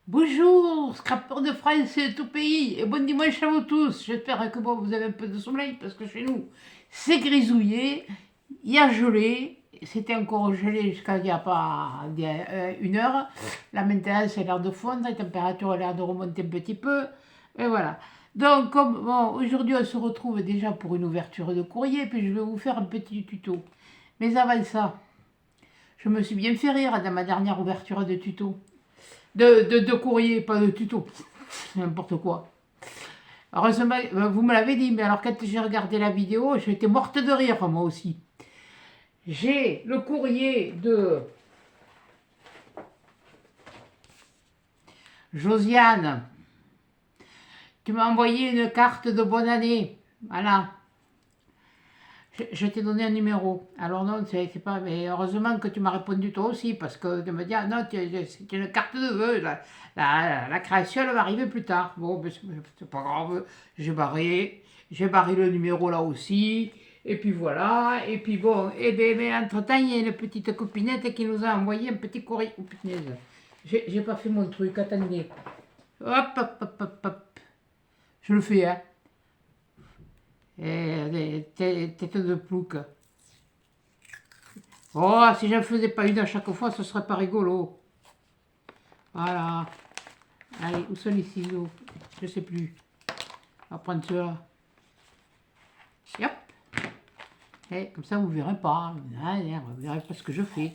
Bonjour, scrapeurs de France et tout pays, et bon dimanche à vous tous. J'espère que bon, vous avez un peu de soleil parce que chez nous, c'est grisouillé, il y a gelé, c'était encore gelé jusqu'à il y a pas une heure. Là maintenant, c'est l'heure de fondre, la température a l'air de remonter un petit peu, et voilà. Donc, comme bon, aujourd'hui, on se retrouve déjà pour une ouverture de courrier, puis je vais vous faire un petit tuto. Mais avant ça, je me suis bien fait rire dans ma dernière ouverture de tuto. De courrier, pas de tuto. N'importe quoi. Heureusement, vous me l'avez dit, mais alors quand j'ai regardé la vidéo, j'étais morte de rire, moi aussi. J'ai le courrier de Josiane. Tu m'as envoyé une carte de bonne année. Voilà. Je t'ai donné un numéro. Alors non, c'est pas. Mais heureusement que tu m'as répondu toi aussi, parce que de me dire, ah non, c'est une carte de vœux. La création, elle va arriver plus tard. Bon, ben, c'est pas grave. J'ai barré le numéro là aussi. Et puis voilà. Et puis bon, et bien, mais entre-temps, il y a une petite copinette qui nous a envoyé un petit courrier. Oh punaise. J'ai pas fait mon truc. Attendez. Hop, hop, hop, hop, hop. Je le fais, hein. Tête de plouc. Oh, si je ne faisais pas une à chaque fois, ce serait pas rigolo. Voilà. Allez, où sont les ciseaux? Je sais plus. On va prendre ceux-là. Hop. Et comme ça, vous ne verrez pas. Vous verrez pas ce que je fais.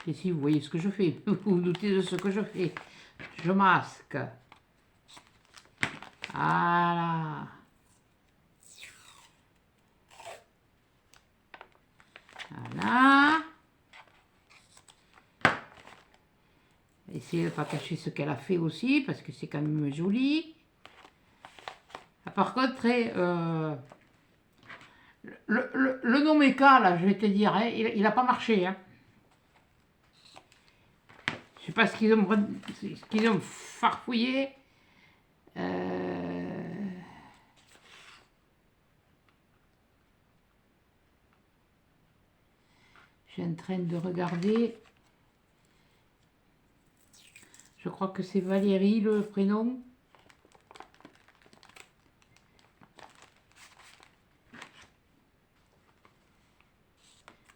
Et si vous voyez ce que je fais, vous vous doutez de ce que je fais. Je masque. Voilà. Voilà. Essayez de ne pas cacher ce qu'elle a fait aussi, parce que c'est quand même joli. Ah, par contre, le Nomeka, là, je vais te dire, hein, il n'a pas marché. Hein. Je sais pas ce qu'ils ont farfouillé. Je suis en train de regarder. Je crois que c'est Valérie le prénom.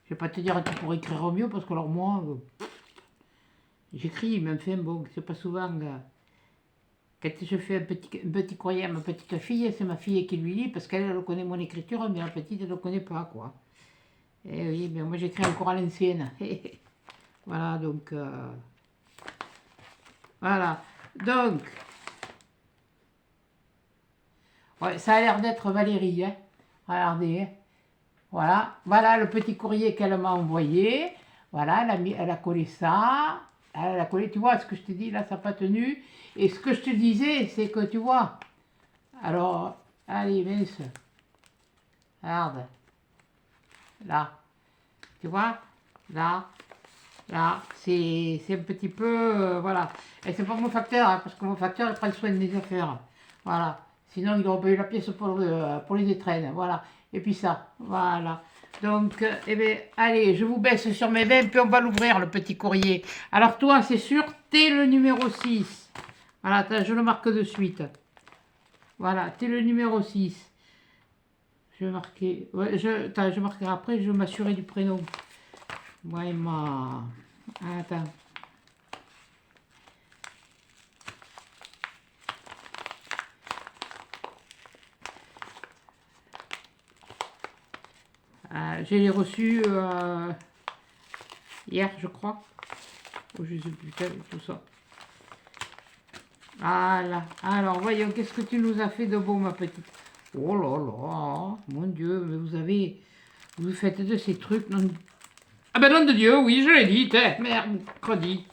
Je vais pas te dire que tu pourrais écrire au mieux parce que alors moi, j'écris, mais enfin bon, c'est pas souvent. Quand je fais un petit courrier à ma petite fille, c'est ma fille qui lui lit parce qu'elle connaît mon écriture, mais la petite elle ne connaît pas quoi. Et oui, mais moi j'écris encore à l'ancienne. Voilà, donc. Voilà. Donc. Ouais, ça a l'air d'être Valérie, hein. Regardez, hein. Voilà, voilà le petit courrier qu'elle m'a envoyé. Voilà, elle a collé ça. Elle a collé, tu vois, ce que je te dis, là, ça n'a pas tenu. Et ce que je te disais, c'est que, tu vois, alors, allez, mince, regarde, là, tu vois, là, là, c'est un petit peu, voilà. Et c'est pas mon facteur, hein, parce que mon facteur, il prend soin des affaires. Voilà. Sinon, il aurait pas eu la pièce pour les étrennes. Voilà. Et puis ça, voilà. Donc, eh bien, allez, je vous baisse sur mes 20, puis on va l'ouvrir, le petit courrier. Alors, toi, c'est sûr, t'es le numéro 6. Voilà, attends, je le marque de suite. Voilà, t'es le numéro 6. Je vais marquer. Ouais, attends, je marquerai après, je vais m'assurer du prénom. Ouais, ma. Attends. Je l'ai reçu hier, je crois. Oh, je sais plus, tout ça. Voilà. Alors, voyons, qu'est-ce que tu nous as fait de beau, ma petite? Oh là là, mon Dieu, mais vous faites de ces trucs. Non... Ah ben nom de Dieu, oui, je l'ai dit, merde, mercredi.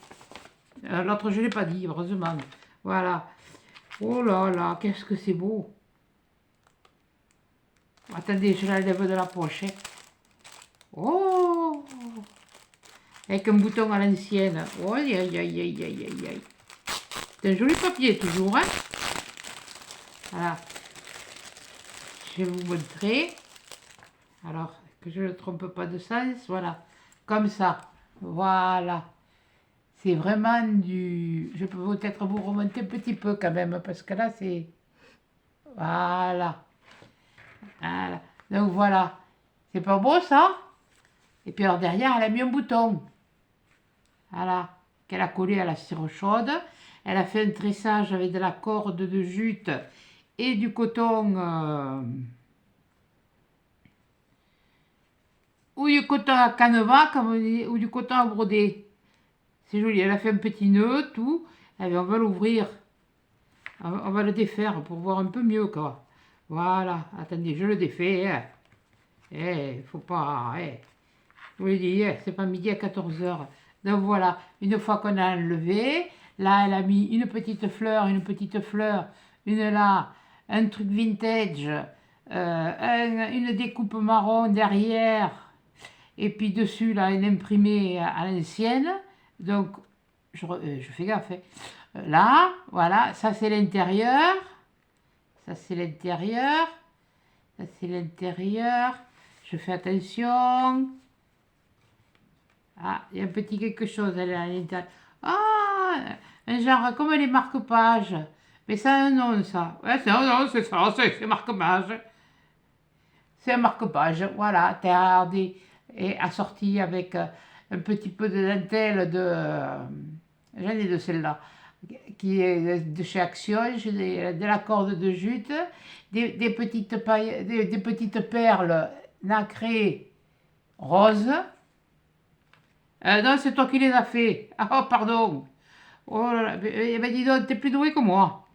L'autre, je ne l'ai pas dit, heureusement. Voilà. Oh là là, qu'est-ce que c'est beau. Attendez, je la lève de la poche. Hein. Oh, avec un bouton à l'ancienne. Oh, aïe, aïe, aïe, aïe, aïe, aïe. C'est un joli papier, toujours, hein. Voilà. Je vais vous montrer. Alors, que je ne trompe pas de sens. Voilà. Comme ça. Voilà. C'est vraiment du... Je peux peut-être vous remonter un petit peu quand même, parce que là, c'est... Voilà. Voilà. Donc voilà. C'est pas beau, ça? Et puis alors derrière, elle a mis un bouton. Voilà. Qu'elle a collé à la cire chaude. Elle a fait un tressage avec de la corde de jute et du coton... ou du coton à canevas, comme on dit, ou du coton à broder. C'est joli. Elle a fait un petit nœud, tout. Eh bien, on va l'ouvrir. On va le défaire pour voir un peu mieux, quoi. Voilà. Attendez, je le défais. Hein. Faut pas... je vous l'ai dit, c'est pas midi à 14 heures. Donc voilà. Une fois qu'on a enlevé, là, elle a mis une petite fleur, une là, un truc vintage, une découpe marron derrière, et puis dessus, là, une imprimée à l'ancienne. Donc, je fais gaffe. Hein. Là, voilà, ça c'est l'intérieur. Ça c'est l'intérieur. Ça c'est l'intérieur. Je fais attention. Ah, il y a un petit quelque chose à l'intérieur. Ah, un genre comme les marque-pages. Mais ça a un nom, ça. Ouais, non, c'est ça, c'est marque-page. C'est un marque-page, voilà, regardé et assorti avec un petit peu de dentelle de... j'en ai de celle-là, qui est de chez Action, j'ai de la corde de jute, des petites perles nacrées roses. Non, c'est toi qui les as fait. Ah, oh, pardon. Oh là là, ben dis donc, t'es plus doué que moi.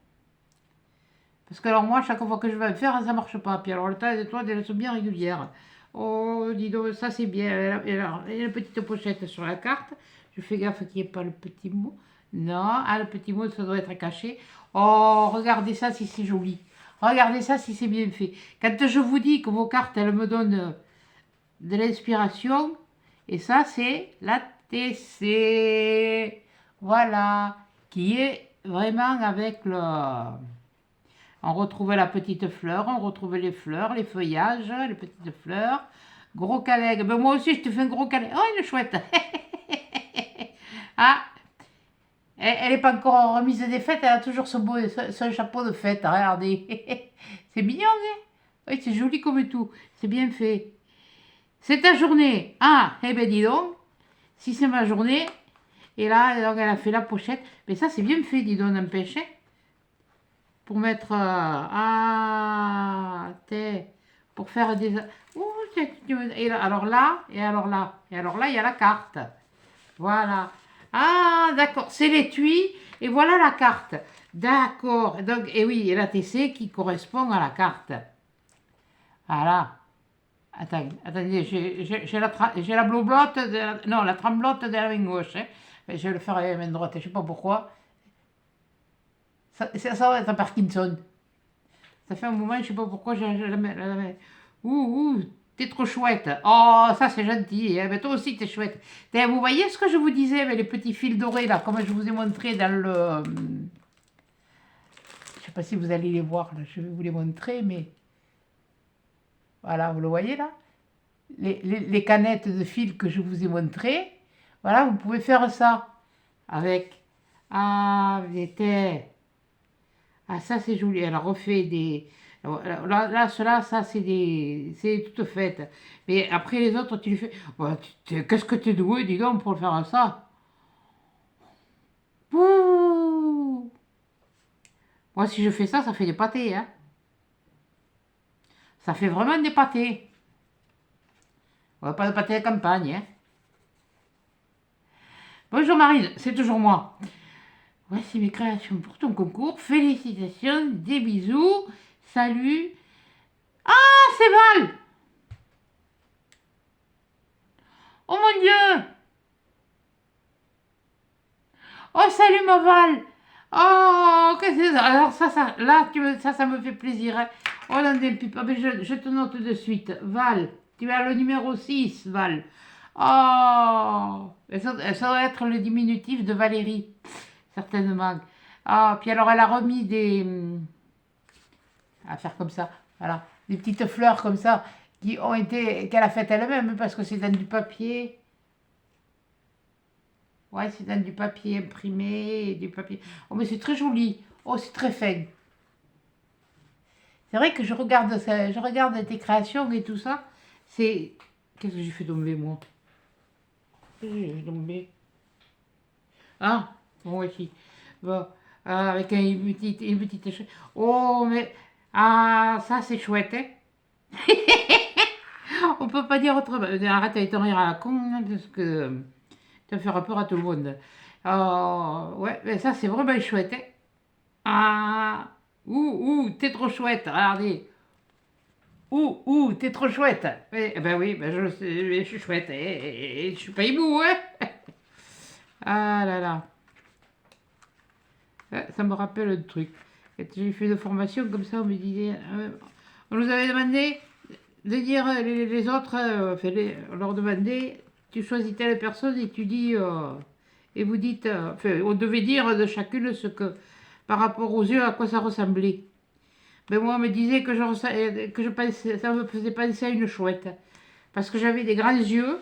Parce que alors moi, chaque fois que je vais le faire, ça marche pas. Puis alors le tas de toi, elles sont bien régulières. Oh, dis donc, ça c'est bien. Et alors, il y a une petite pochette sur la carte. Je fais gaffe qu'il n'y ait pas le petit mot. Non, ah, le petit mot, ça doit être caché. Oh, regardez ça si c'est joli. Regardez ça si c'est bien fait. Quand je vous dis que vos cartes, elles me donnent de l'inspiration, et ça, c'est la TC. Voilà. Qui est vraiment avec le... On retrouvait la petite fleur, on retrouvait les fleurs, les feuillages, les petites fleurs. Gros câlin. Ben moi aussi, je te fais un gros câlin. Oh, elle est chouette. Ah, elle n'est pas encore remise des fêtes, elle a toujours son chapeau de fête. Regardez. C'est mignon, hein? Oui, c'est joli comme tout. C'est bien fait. C'est ta journée. Ah, eh ben dis donc. Si c'est ma journée. Et là, donc, elle a fait la pochette. Mais ça, c'est bien fait, dis donc, n'empêche. Pour mettre... pour faire des... Oh, et là, alors là, et alors là, et alors là, il y a la carte. Voilà. Ah, d'accord, c'est l'étui, et voilà la carte. D'accord. Donc, et oui, et la TC qui correspond à la carte. Voilà. Attendez, j'ai la bloblotte, non, la tremblote de la main gauche. Hein. Je vais le faire avec la main droite, je ne sais pas pourquoi. Ça va être un Parkinson. Ça fait un moment, je ne sais pas pourquoi j'ai la main. Ouh, t'es trop chouette. Oh, ça c'est gentil. Hein. Mais toi aussi, t'es chouette. Vous voyez ce que je vous disais avec les petits fils dorés, là, comme je vous ai montré dans le... Je ne sais pas si vous allez les voir, là. Je vais vous les montrer, mais... Voilà, vous le voyez, là les canettes de fil que je vous ai montrées. Voilà, vous pouvez faire ça avec... Ah, ah, ça c'est joli. Elle a refait des... Là, cela, ça c'est toutes faites. Mais après les autres, tu les fais... Oh, qu'est-ce que tu es doué, dis donc, pour faire ça. Ouh. Moi, si je fais ça, ça fait des pâtés. Hein. Ça fait vraiment des pâtés. Ouais, pas de pâtés de campagne. Hein. Bonjour Marine, c'est toujours moi. Voici mes créations pour ton concours. Félicitations, des bisous. Salut. Ah, c'est Val. Oh mon Dieu. Oh, salut ma Val. Oh, qu'est-ce que c'est ça? Alors ça, là, ça me fait plaisir. Hein. Oh, non, ah, ben, je te note de suite. Val, tu as le numéro 6, Val. Oh, ça doit être le diminutif de Valérie, certainement. Ah, puis alors elle a remis des... à faire comme ça, voilà, des petites fleurs comme ça, qu'elle a faites elle-même, parce que c'est dans du papier. Ouais, c'est dans du papier imprimé, du papier. Oh, mais c'est très joli. Oh, c'est très fin. C'est vrai que je regarde ça, je regarde tes créations et tout ça. C'est. Qu'est-ce que j'ai fait tomber, moi? Qu'est-ce que j'ai fait tomber? Ah, moi aussi. Bon, avec une petite. Oh, mais. Ah, ça, c'est chouette, hein? On peut pas dire autrement. Arrête avec ton rire à la con, hein, parce que tu vas faire peur à tout le monde. Ouais, mais ça, c'est vraiment chouette, hein? Ah, t'es trop chouette, regardez. T'es trop chouette. Eh ben oui, ben je le sais, je suis chouette, et je suis pas hibou, hein? Ah là là. Ça me rappelle un truc. Quand j'ai fait une formation comme ça, on me disait, on nous avait demandé de dire les autres, on leur demandait, tu choisis telle personne et tu dis, et vous dites, enfin, on devait dire de chacune ce que, par rapport aux yeux, à quoi ça ressemblait. Mais moi, on me disait que je pensais, ça me faisait penser à une chouette. Parce que j'avais des grands yeux.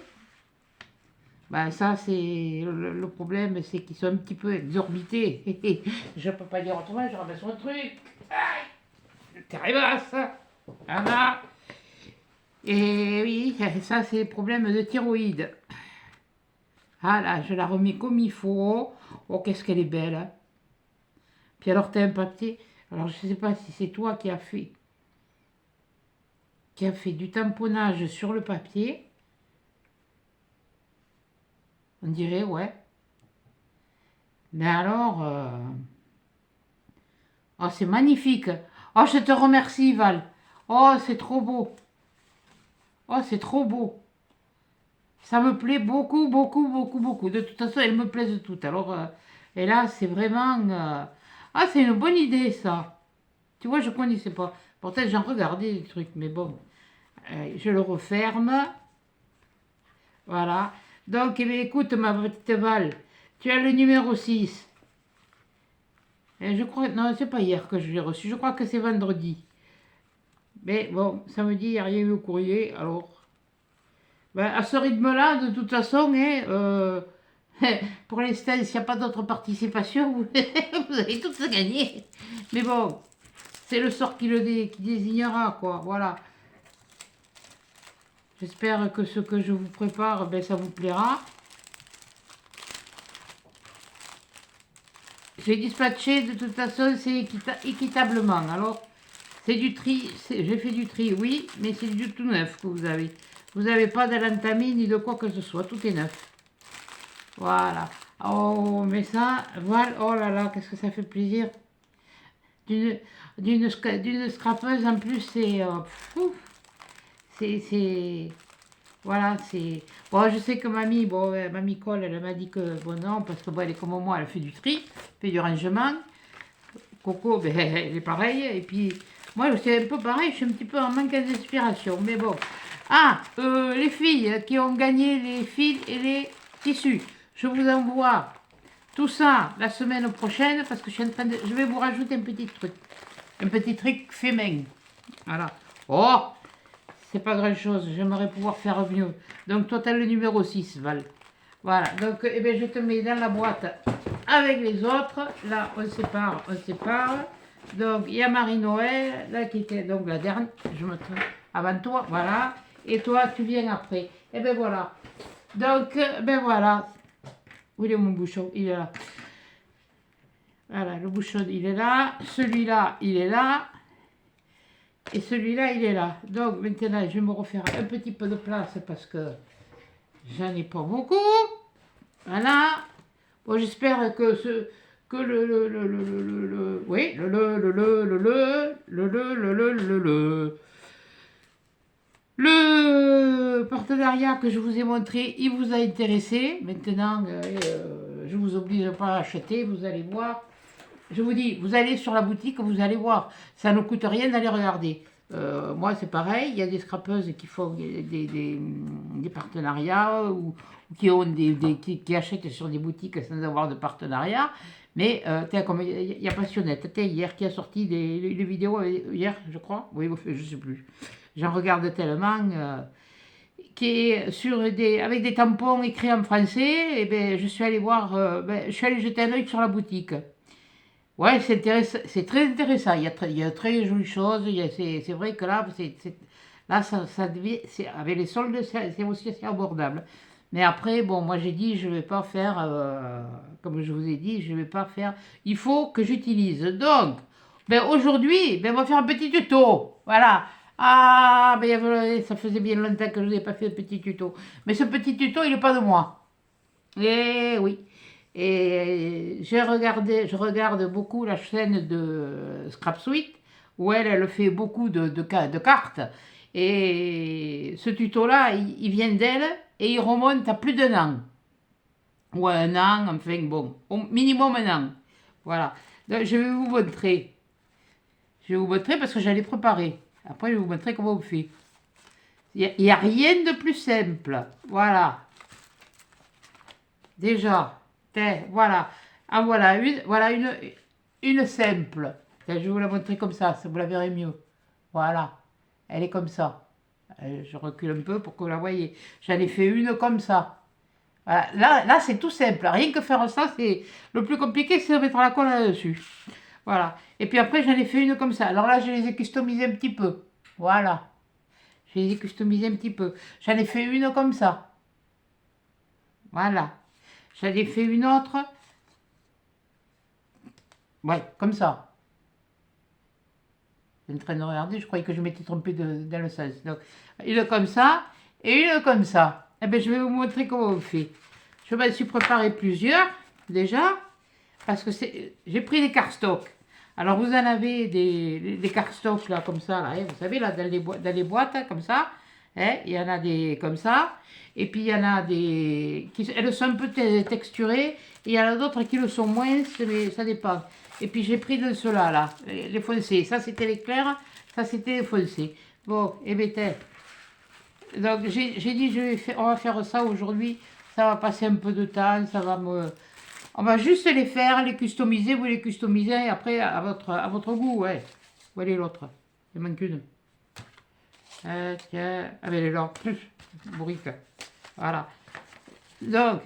Ben ça, c'est le problème, c'est qu'ils sont un petit peu exorbités. Je peux pas dire autrement, je ramasse mon truc. Aïe, terribasse. Voilà. Et oui, ça, c'est le problème de thyroïde. Ah là, je la remets comme il faut. Oh, qu'est-ce qu'elle est belle, hein. Puis alors, t'as un papier. Alors, je sais pas si c'est toi qui a fait du tamponnage sur le papier. On dirait, ouais. Mais alors, oh, c'est magnifique. Oh, je te remercie, Val. Oh, c'est trop beau. Oh, c'est trop beau. Ça me plaît beaucoup, beaucoup, beaucoup, beaucoup. De toute façon, elles me plaisent toutes. Alors, et là, c'est vraiment... Ah, c'est une bonne idée, ça. Tu vois, je ne connaissais pas. Pourtant, j'en regardais des trucs, mais bon. Je le referme. Voilà. Donc, eh bien, écoute, ma petite Val, tu as le numéro 6. Et je crois... Non, c'est pas hier que je l'ai reçu. Je crois que c'est vendredi. Mais bon, samedi, il n'y a rien eu au courrier. Alors, ben, à ce rythme-là, de toute façon, hein, pour l'instant, s'il n'y a pas d'autre participation, vous allez tous gagner. Mais bon, c'est le sort qui désignera, quoi. Voilà. J'espère que ce que je vous prépare, ben, ça vous plaira. J'ai dispatché, de toute façon, c'est équitablement. Alors, c'est du tri, j'ai fait du tri, oui, mais c'est du tout neuf que vous avez. Vous n'avez pas de l'entamine ni de quoi que ce soit, tout est neuf. Voilà. Oh, mais ça, voilà, oh là là, qu'est-ce que ça fait plaisir. D'une d'une scrapeuse, en plus, c'est, voilà, c'est... Bon, je sais que mamie, bon, mamie Cole, elle m'a dit que, bon, non, parce que, bon, elle est comme moi, elle fait du tri, fait du rangement. Coco, ben, elle est pareille, et puis, moi, c'est un peu pareil, je suis un petit peu en manque d'inspiration, mais bon. Ah, les filles qui ont gagné les fils et les tissus, je vous envoie tout ça la semaine prochaine, parce que je vais vous rajouter un petit truc fait main. Voilà. Oh, c'est pas grand chose, j'aimerais pouvoir faire mieux. Donc toi tu as le numéro 6, Val. Voilà, donc eh bien, je te mets dans la boîte avec les autres. Là, on sépare, on sépare. Donc il y a Marie-Noël, là qui était donc la dernière, je me trompe, avant toi, voilà. Et toi, tu viens après. Et ben voilà. Donc, ben voilà. Où est mon bouchon? Il est là. Voilà, le bouchon, il est là. Celui-là, il est là. Et celui-là, il est là. Donc, maintenant, je vais me refaire un petit peu de place parce que j'en ai pas beaucoup. Voilà. Bon, j'espère que que oui, le partenariat que je vous ai montré, il vous a intéressé. Maintenant, je vous oblige pas à acheter, vous allez voir. Je vous dis, vous allez sur la boutique, vous allez voir. Ça ne coûte rien d'aller regarder. Moi, c'est pareil. Il y a des scrapeuses qui font des partenariats ou qui, ont qui achètent sur des boutiques sans avoir de partenariat. Mais comme il y a Passionnette, hier qui a sorti des vidéos, hier, je crois. Oui, je ne sais plus. J'en regarde tellement. qui est avec des tampons écrits en français, et ben, je suis allée voir, je suis allée jeter un œil sur la boutique. Ouais, c'est très intéressant. Il y a de très jolies choses. C'est vrai que là, là avec les soldes, c'est aussi assez abordable. Mais après, bon, moi j'ai dit, je vais pas faire, comme je vous ai dit, je vais pas faire. Il faut que j'utilise. Donc, ben aujourd'hui, ben, on va faire un petit tuto. Voilà. Ah, ben ça faisait bien longtemps que je n'ai pas fait de petit tuto. Mais ce petit tuto, il n'est pas de moi. Eh oui. Et je regarde beaucoup la chaîne de Scrapsuite, où elle fait beaucoup de cartes. Et ce tuto-là, il vient d'elle et il remonte à plus d'un an. Ou à un an, enfin bon, au minimum un an. Voilà. Donc, je vais vous montrer. Je vais vous montrer parce que j'allais préparer. Après, je vais vous montrer comment on fait. Il n'y a rien de plus simple. Voilà. Déjà, voilà. Ah voilà, une simple. Je vais vous la montrer comme ça vous la verrez mieux. Voilà, elle est comme ça. Je recule un peu pour que vous la voyez. J'en ai fait une comme ça. Voilà. Là c'est tout simple. Rien que faire ça, c'est le plus compliqué, c'est de mettre la colle là-dessus. Voilà. Et puis après, j'en ai fait une comme ça. Alors là, je les ai customisées un petit peu. Voilà. Je les ai customisées un petit peu. J'en ai fait une comme ça. Voilà. J'en ai fait une autre. Ouais, comme ça. Je suis en train de regarder, je croyais que je m'étais trompée dans le sens. Donc, une comme ça et une comme ça. Eh bien, je vais vous montrer comment on fait. Je me suis préparé plusieurs, déjà, parce que j'ai pris des cardstocks. Alors, vous en avez des cardstocks, là, comme ça, là, hein, vous savez, là, dans les boîtes, hein, comme ça. Hein, il y en a des comme ça. Et puis, il y en a des elles sont un peu texturées. Et il y en a d'autres qui le sont moins, mais ça dépend. Et puis j'ai pris de ceux-là, là, les foncés. Ça c'était les clairs, ça c'était les foncés. Bon, et bien, donc j'ai dit, on va faire ça aujourd'hui. Ça va passer un peu de temps, on va juste les faire, les customiser, vous les customisez et après à votre goût, ouais. Où est l'autre? Il manque une. Tiens, ah ben elle est là, bourrique. Voilà. Donc,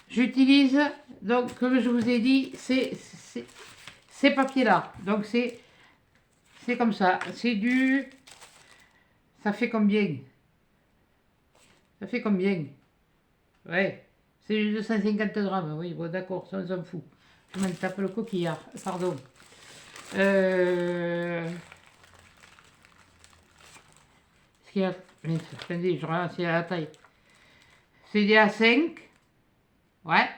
j'utilise, donc comme je vous ai dit, ces papiers-là. Donc c'est comme ça. Ça fait combien? Ça fait combien? Ouais. C'est du 250 grammes. Oui, bon d'accord, ça on s'en fout. Je m'en tape le coquillard. Pardon. Ce qu'il y a... Mais, attendez, je regarde si à la taille. C'est des A5. Ouais.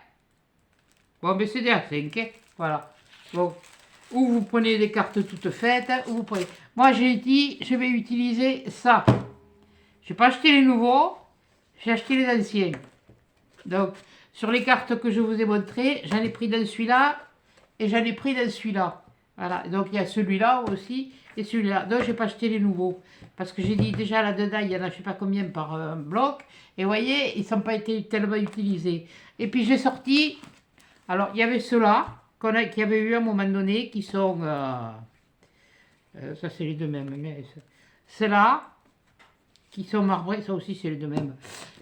Bon, mais c'est des A5. Hein. Voilà. Bon. Ou vous prenez des cartes toutes faites, ou vous prenez... Moi, j'ai dit, je vais utiliser ça. Je n'ai pas acheté les nouveaux, j'ai acheté les anciens. Donc, sur les cartes que je vous ai montrées, j'en ai pris dans celui-là et j'en ai pris dans celui-là. Voilà, donc il y a celui-là aussi et celui-là. Donc, je n'ai pas acheté les nouveaux. Parce que j'ai dit déjà là-dedans, il y en a je ne sais pas combien par bloc. Et vous voyez, ils ne sont pas été tellement utilisés. Et puis, j'ai sorti... Alors, il y avait ceux-là qu'il y avait eu à un moment donné qui sont... ça, c'est les deux mêmes. Mais ceux-là, qui sont marbrés, ça aussi, c'est les deux mêmes.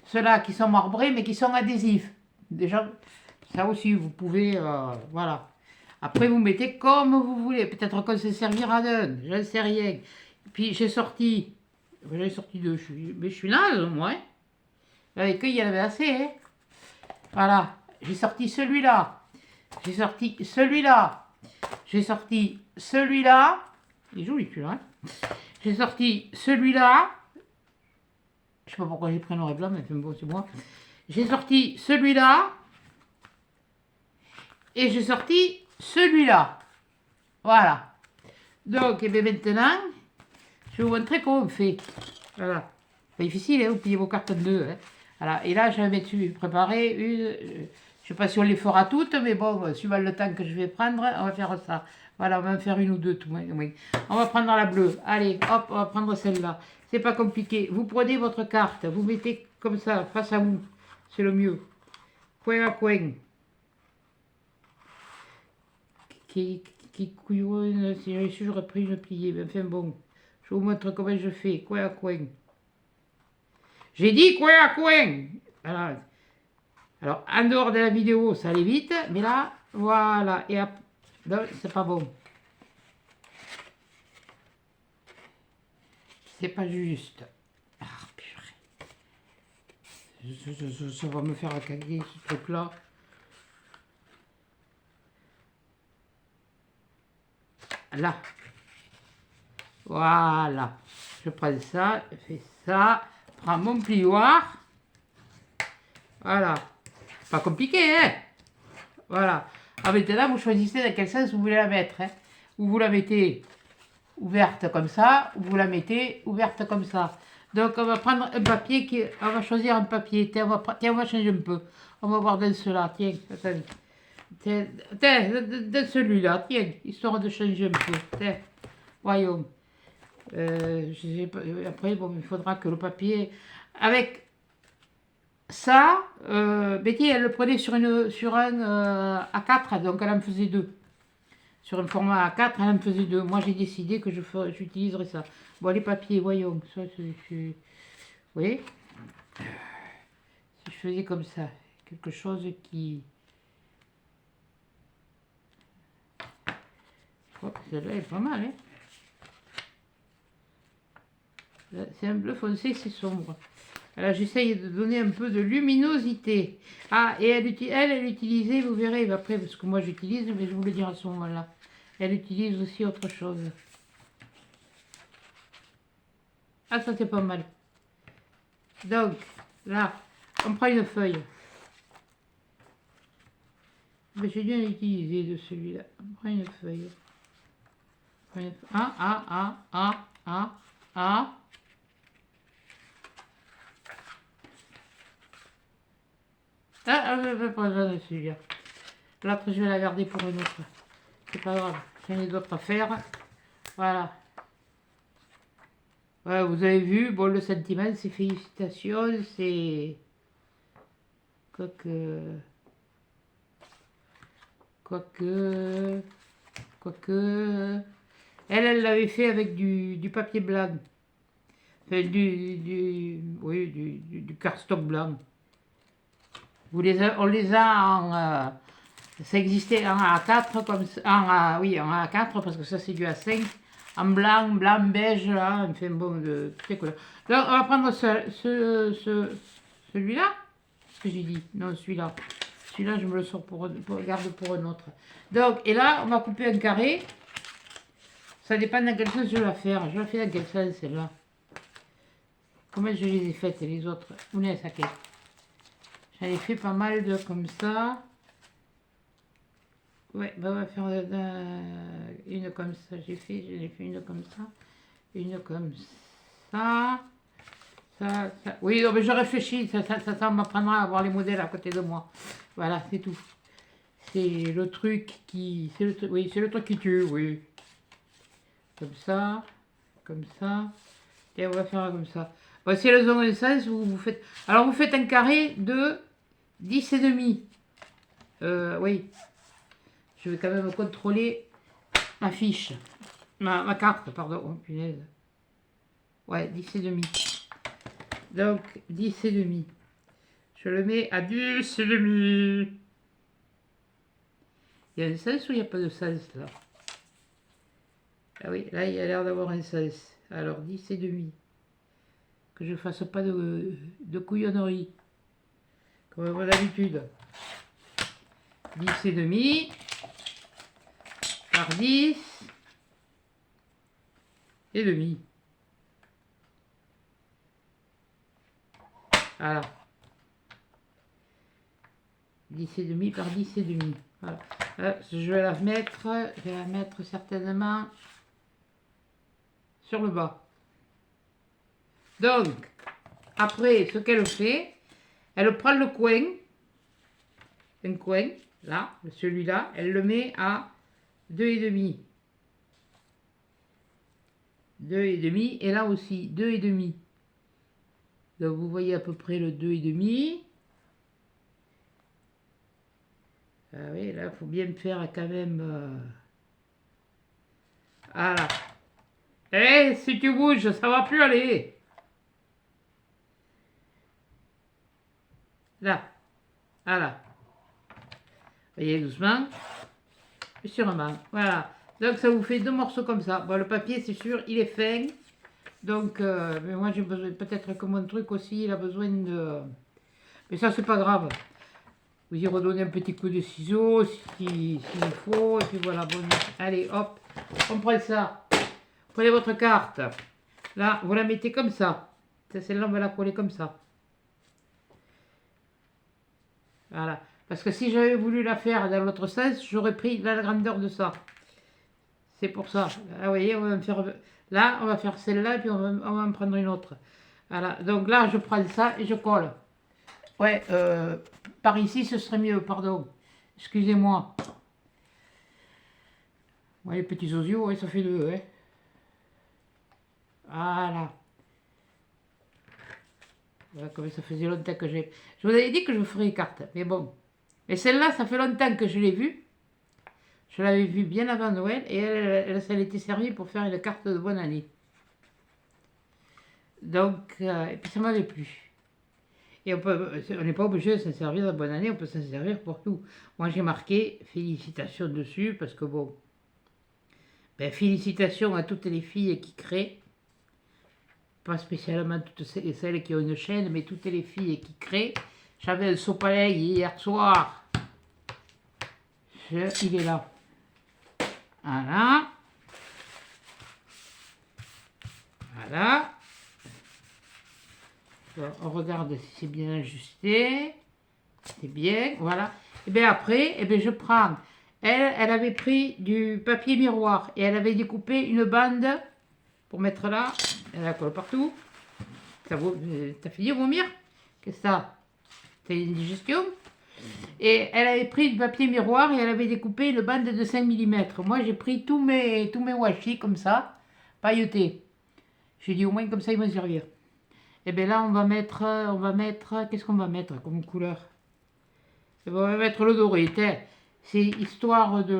Ceux-là qui sont marbrés, mais qui sont adhésifs. Déjà, ça aussi, vous pouvez... voilà. Après, vous mettez comme vous voulez. Peut-être qu'on se servira d'un, je ne sais rien. Puis, j'ai sorti... J'en ai sorti deux, mais je suis naze, moi. Hein. Avec eux, il y en avait assez. Hein. Voilà. J'ai sorti celui-là. J'ai sorti celui-là. J'ai sorti celui-là. Il est joli celui-là. Hein. J'ai sorti celui-là. Je sais pas pourquoi j'ai pris noir et blanc, mais bon, c'est moi. J'ai sorti celui-là. Et j'ai sorti celui-là. Voilà. Donc, et bien maintenant, je vais vous montrer comment on fait. Voilà. Pas difficile, hein, vous pliez vos cartes en deux. Hein. Voilà. Et là, je vais mettre préparer une... Je ne sais pas si on les fera toutes, mais bon, suivant le temps que je vais prendre, on va faire ça. Voilà, on va en faire une ou deux, tout. Oui. On va prendre la bleue. Allez, hop, on va prendre celle-là. C'est pas compliqué. Vous prenez votre carte, vous mettez comme ça, face à vous. C'est le mieux. Coin à coin. Couillonne, si j'avais su, j'aurais pris une pliée. Mais enfin bon, je vous montre comment je fais. Coin à coin. J'ai dit coin à coin. Alors, en dehors de la vidéo, ça allait vite, mais là, voilà. Et après, c'est pas bon. C'est pas juste. Ah, purée. Ça va me faire caguer ce truc-là. Là. Voilà. Je prends ça, je fais ça, prends mon plioir. Voilà. Pas compliqué, hein? Voilà. Ah, maintenant, vous choisissez dans quel sens vous voulez la mettre. Hein. Ou vous la mettez ouverte comme ça, ou vous la mettez ouverte comme ça. Donc, on va prendre un papier, on va choisir un papier. Tiens, on va changer un peu. On va voir dans cela. Tiens, attends. Tiens, dans celui-là. Tiens, histoire de changer un peu. Tiens, voyons. Après, bon, il faudra que le papier... Avec ça, Betty, elle le prenait sur un A4, donc elle en faisait deux. Sur un format A4, elle en faisait deux. Moi, j'ai décidé que j'utiliserais ça. Bon, les papiers, voyons. Ça, vous voyez, si je faisais comme ça, quelque chose qui... Je crois que celle-là est pas mal, hein. C'est un bleu foncé, c'est sombre. Alors, j'essaye de donner un peu de luminosité. Ah, et elle utilisait, vous verrez, après, parce que moi j'utilise, mais je vous le dire à ce moment-là. Elle utilise aussi autre chose. Ah, ça c'est pas mal. Donc, là, on prend une feuille. Mais j'ai bien utilisé de celui-là. On prend une feuille. Ah. Je vais pas besoin de celui-là. L'autre, je vais la garder pour une autre. C'est pas grave, j'en ai d'autres à faire. Voilà. Ouais, vous avez vu, bon, le sentiment, c'est félicitations, c'est... Quoique... Elle l'avait fait avec du papier blanc. Enfin, du cardstock blanc. On les a en... ça existait en A4, comme ça, oui, en A4, parce que ça c'est du A5. En blanc, beige, là, enfin bon, de toutes les couleurs. Donc, on va prendre celui-là. Ce que j'ai dit. Non, celui-là. Celui-là, je me le sors garde pour un autre. Donc, et là, on va couper un carré. Ça dépend dans quel sens je vais la faire. Je la fais dans quel sens, celle-là. Comment je les ai faites, les autres? J'en ai fait pas mal de comme ça. Ouais, bah on va faire une comme ça. J'en ai fait une comme ça. Une comme ça. Ça. Oui, non, mais je réfléchis. Ça m'apprendra à avoir les modèles à côté de moi. Voilà, c'est tout. C'est le truc qui... Oui, c'est le truc qui tue, oui. Comme ça. Comme ça. Et on va faire comme ça. Bon, si elles ont un sens, vous faites... Alors, vous faites un carré de 10 et demi. Oui. Je vais quand même contrôler ma fiche. Ma carte, pardon. Oh, punaise. Ouais, 10 et demi. Donc, 10 et demi. Je le mets à 10 et demi. Il y a un sens ou il n'y a pas de sens, là? Ah oui, là, il y a l'air d'avoir un sens. Alors, 10 et demi. Que je ne fasse pas de couillonnerie. Comme d'habitude. 10 et demi. Par 10 et demi. Voilà. 10 et demi par 10 et demi. Voilà. Je vais la mettre certainement sur le bas. Donc, après, ce qu'elle fait, elle prend le coin, un coin, là, celui-là, elle le met à 2 et demi. 2 et demi, et là aussi, 2 et demi. Donc, vous voyez à peu près le 2 et demi. Ah oui, là, il faut bien me faire quand même... Voilà. Eh, si tu bouges, ça va plus aller. Là. Voilà. Voyez, doucement. Et sûrement. Voilà. Donc, ça vous fait 2 morceaux comme ça. Bon, le papier, c'est sûr, il est fin. Donc, mais moi, j'ai besoin, peut-être que mon truc aussi, il a besoin de... Mais ça, c'est pas grave. Vous y redonnez un petit coup de ciseau s'il faut. Et puis voilà. Bon, allez, hop. On prend ça. Prenez votre carte. Là, vous la mettez comme ça. Celle-là, on va la coller comme ça. Voilà. Parce que si j'avais voulu la faire dans l'autre sens, j'aurais pris la grandeur de ça. C'est pour ça. Ah, vous voyez, on va faire... Là, on va faire celle-là, et puis on va en prendre une autre. Voilà. Donc là, je prends ça et je colle. Ouais, par ici, ce serait mieux, pardon. Excusez-moi. Ouais, les petits osios, ouais, ça fait 2, hein. Voilà. Voilà, comme ça faisait longtemps que j'ai... Je vous avais dit que je ferais les cartes, mais bon. Et celle-là, ça fait longtemps que je l'ai vue. Je l'avais vue bien avant Noël, et elle était servie pour faire une carte de bonne année. Donc, et puis ça m'avait plu. Et on n'est pas obligé de s'en servir de bonne année, on peut s'en servir pour tout. Moi, j'ai marqué félicitations dessus, parce que bon... Ben, félicitations à toutes les filles qui créent. Pas spécialement toutes celles qui ont une chaîne, mais toutes les filles qui créent. J'avais un sopalin hier soir. Il est là. Voilà. Voilà. Bon, on regarde si c'est bien ajusté. C'est bien, voilà. Et bien après, et bien je prends. Elle avait pris du papier miroir et elle avait découpé une bande pour mettre là. Elle la colle partout. T'as fini de vomir? Qu'est-ce que ça? T'as une digestion? Et elle avait pris du papier miroir et elle avait découpé une bande de 5 mm. Moi, j'ai pris tous mes washi comme ça, pailletés. J'ai dit au moins comme ça, ils vont servir. Et bien là, on va mettre, qu'est-ce qu'on va mettre comme couleur? Et ben, on va mettre le doré. C'est histoire de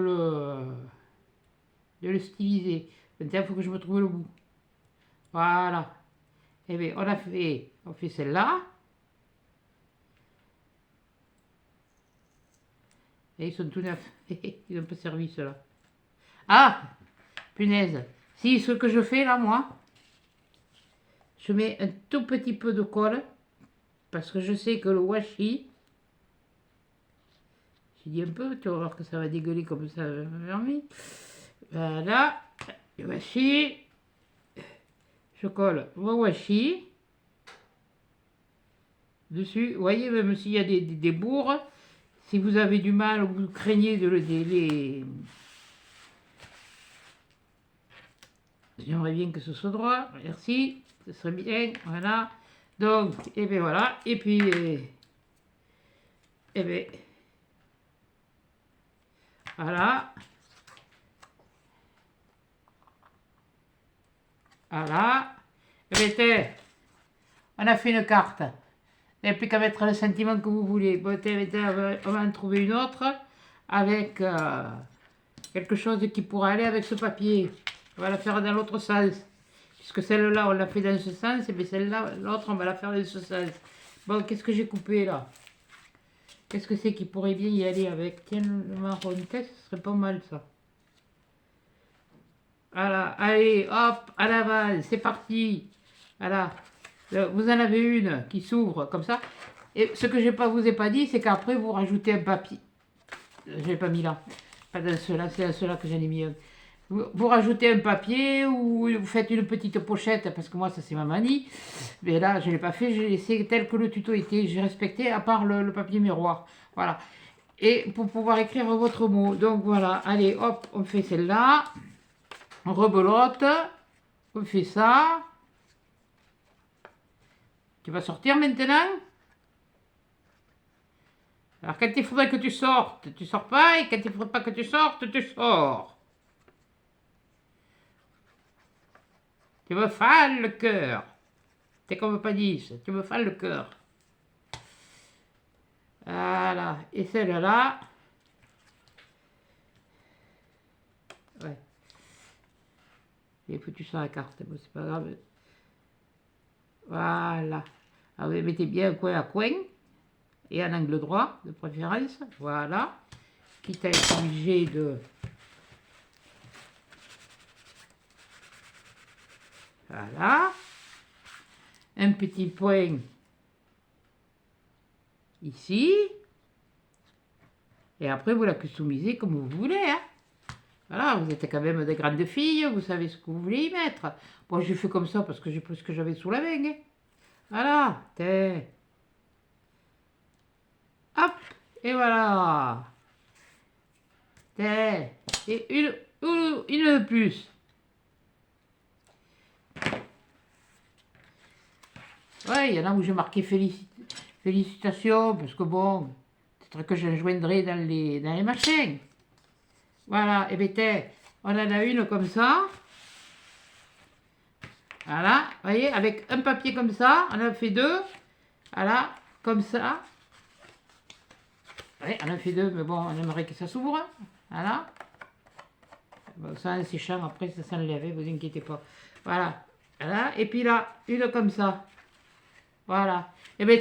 le styliser. Maintenant, il faut que je me trouve le bout. Voilà. Et bien, on fait celle-là. Et ils sont tout neufs. Ils n'ont pas servi, ceux-là. Ah! Punaise. Si, ce que je fais là, moi, je mets un tout petit peu de colle. Parce que je sais que le washi, j'ai dit un peu, tu vas voir que ça va dégueuler comme ça. Voilà. Le washi. Je colle mon washi. Dessus. Vous voyez, même s'il y a des bourres, si vous avez du mal ou vous craignez de les... J'aimerais bien que ce soit droit. Merci. Ce serait bien. Voilà. Donc, et bien voilà. Et puis, et bien, voilà. Voilà. Et bien, on a fait une carte. Il n'y a plus qu'à mettre le sentiment que vous voulez. Bon, on va en trouver une autre avec quelque chose qui pourra aller avec ce papier. On va la faire dans l'autre sens. Puisque celle-là, on l'a fait dans ce sens, et bien celle-là, l'autre, on va la faire dans ce sens. Bon, qu'est-ce que j'ai coupé là? Qu'est-ce que c'est qui pourrait bien y aller avec? Tiens, le marron tête, ce serait pas mal ça. Voilà, allez, hop, à l'avant, c'est parti. Voilà. Vous en avez une qui s'ouvre comme ça. Et ce que je vous ai pas dit, c'est qu'après, vous rajoutez un papier. Je l'ai pas mis là. Pas dans ceux-là, c'est dans ceux-là que j'en ai mis un. Vous rajoutez un papier ou vous faites une petite pochette, parce que moi, ça c'est ma manie. Mais là, je ne l'ai pas fait, j'ai laissé tel que le tuto était. J'ai respecté, à part le papier miroir. Voilà. Et pour pouvoir écrire votre mot. Donc voilà, allez, hop, on fait celle-là. On rebelote. On fait ça. Tu vas sortir maintenant? Alors quand il faudrait que tu sortes, tu sors pas, et quand il ne faudrait pas que tu sortes, tu sors. Tu me fales le cœur. C'est comme pas dit, tu me fales le cœur. Voilà, et celle-là. Ouais. J'ai foutu sur la carte, bon, c'est pas grave. Voilà. Alors vous mettez bien coin à coin. et un angle droit de préférence, voilà, quitte à être obligé de... Voilà, un petit point ici, et après vous la customisez comme vous voulez, hein. Voilà, vous êtes quand même des grandes filles, vous savez ce que vous voulez y mettre. Bon, j'ai fait comme ça parce que j'ai pris ce que j'avais sous la main, hein. Voilà, hop, et voilà. Et une de plus. Ouais, il y en a où j'ai marqué félicitations, parce que bon, peut-être que je joindrai dans les machins. Voilà, et bien on en a une comme ça. Voilà, vous voyez, avec un papier comme ça, on en a fait deux. Voilà, comme ça. Oui, on en a fait deux, mais bon, on aimerait que ça s'ouvre. Voilà. Bon, ça, en séchant, après, ça s'enlève, vous inquiétez pas. Voilà. Voilà, et puis là, une comme ça. Voilà. Et bien,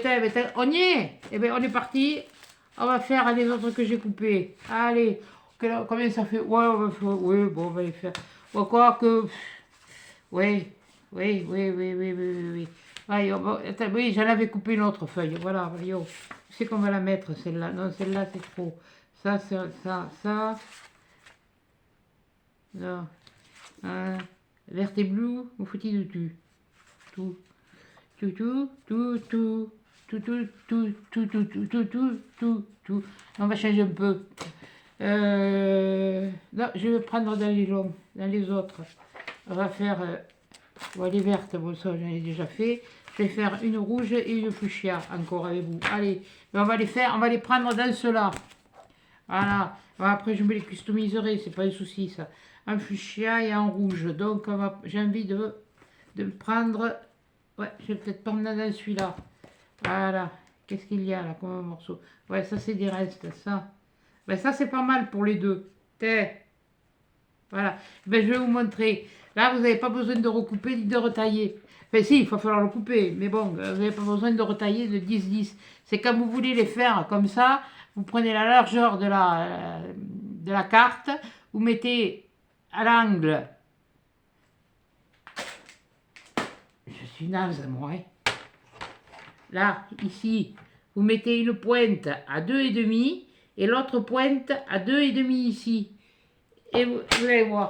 on y est. Et bien, on est parti. On va faire les autres que j'ai coupés. Allez. Combien ça fait? Ouais, on va faire. Oui, bon, on va les faire. Bon, quoi que. Oui, oui, oui, oui, oui, oui, oui, oui. Ouais, attends, oui, j'en avais coupé une autre feuille. Voilà, yo. C'est qu'on va la mettre, celle-là. Non, celle-là, c'est trop. Ça, ça. Non. Vert et bleu, vous foutez de tout. Tout. Tout. On va changer un peu. Non, je vais prendre dans les longs, dans les autres. On va faire les vertes, bon ça j'en ai déjà fait. Je vais faire une rouge et une fuchsia encore avec vous. Allez, on va les faire, on va les prendre dans ceux-là. Voilà. Après je me les customiserai, c'est pas un souci ça. Un fuchsia et un rouge. Donc j'ai envie de prendre. Ouais, je vais peut-être prendre dans celui-là. Voilà. Qu'est-ce qu'il y a là comme morceau? Ouais, ça c'est des restes, ça. Ben ça c'est pas mal pour les deux. Voilà. Ben, je vais vous montrer. Là, vous n'avez pas besoin de recouper ni de retailler. Enfin si, il va falloir le couper. Mais bon, vous n'avez pas besoin de retailler de 10-10. C'est quand vous voulez les faire comme ça, vous prenez la largeur de la carte, vous mettez à l'angle. Je suis naze, moi. Hein. Là, ici, vous mettez une pointe à 2,5 et l'autre pointe à 2,5 ici. Et vous allez voir.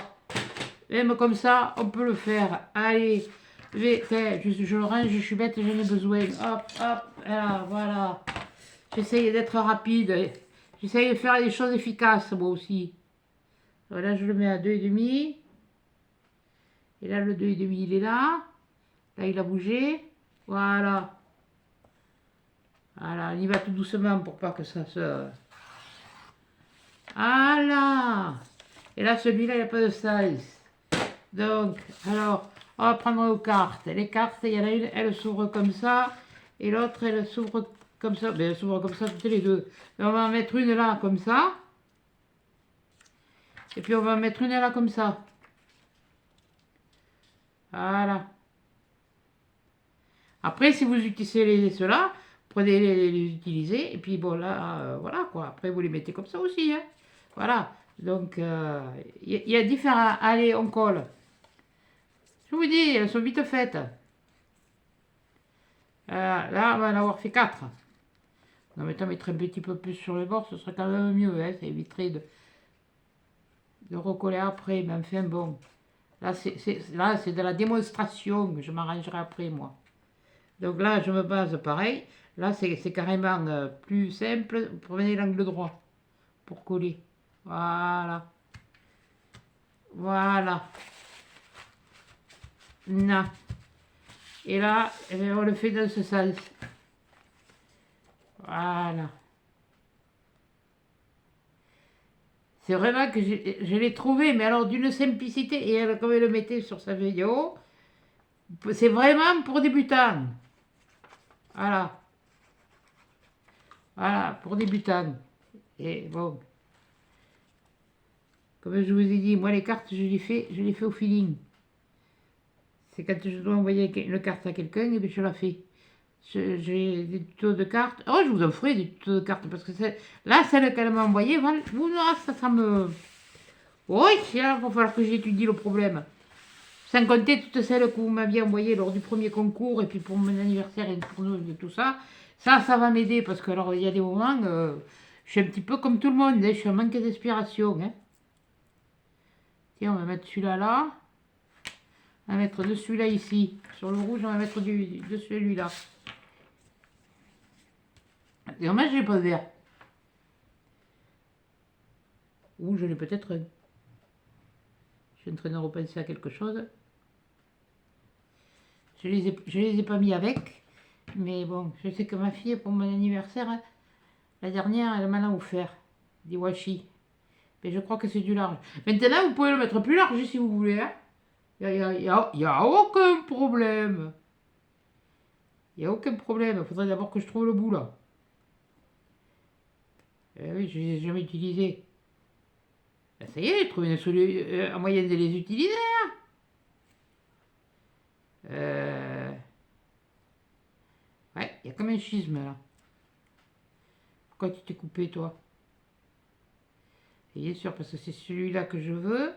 Même comme ça, on peut le faire. Allez, je le range, je suis bête, j'en ai besoin. Hop, hop, voilà. J'essaye d'être rapide. J'essaye de faire des choses efficaces, moi aussi. Voilà, je le mets à 2,5. Et là, le 2,5, il est là. Là, il a bougé. Voilà. Voilà, on y va tout doucement pour pas que ça se... Voilà. Et là, celui-là, il n'y a pas de size. Donc, alors, on va prendre nos cartes. Les cartes, il y en a une, elle s'ouvre comme ça. Et l'autre, elle s'ouvre comme ça. Mais elle s'ouvre comme ça toutes les deux. Et on va en mettre une là, comme ça. Et puis, on va en mettre une là, comme ça. Voilà. Après, si vous utilisez ceux-là, prenez les utiliser. Et puis, bon, là, voilà, quoi. Après, vous les mettez comme ça aussi, hein. Voilà. Donc, il y a différents... Allez, on colle. Je vous dis, elles sont vite faites. Là, on va en avoir fait 4. En mettant mettre un petit peu plus sur le bord, ce serait quand même mieux. Hein, ça éviterait de recoller après. Mais enfin, bon. Là, c'est de la démonstration. Je m'arrangerai après, moi. Donc là, je me base pareil. Là, c'est carrément plus simple. Vous prenez l'angle droit pour coller. Voilà. Voilà. Non. Et là, on le fait dans ce sens. Voilà. C'est vraiment que je l'ai trouvé, mais alors d'une simplicité. Et elle, comme elle le mettait sur sa vidéo, c'est vraiment pour débutants. Voilà. Voilà, pour débutants. Et bon. Comme je vous ai dit, moi les cartes, je les fais au feeling. C'est quand je dois envoyer une carte à quelqu'un, et bien je la fais. J'ai des tutos de cartes. Oh, je vous en ferai des tutos de cartes parce que là, celle qu'elle m'a envoyée, voilà, ça me. Oui, il va falloir que j'étudie le problème. Sans compter toutes celles que vous m'aviez envoyées lors du premier concours et puis pour mon anniversaire et pour nous, tout ça. Ça va m'aider parce que alors il y a des moments, je suis un petit peu comme tout le monde, hein, je suis en manque d'inspiration. Hein. Tiens, on va mettre celui-là là. On va mettre de celui-là ici. Sur le rouge, on va mettre de celui-là. C'est dommage, je n'ai pas de vert. Ou je l'ai peut-être un. Je suis en train de repenser à quelque chose. Je les ai pas mis avec. Mais bon, je sais que ma fille, pour mon anniversaire, la dernière, elle m'en a offert. Des washi. Mais je crois que c'est du large. Maintenant, vous pouvez le mettre plus large si vous voulez. Hein. Il y a aucun problème. Il n'y a aucun problème. Il faudrait d'abord que je trouve le bout là. Oui, je ne les ai jamais utilisés. Ben, ça y est, j'ai trouvé un moyen de les utiliser. Ouais, il y a comme un schisme là. Pourquoi tu t'es coupé toi? Bien sûr, parce que c'est celui-là que je veux.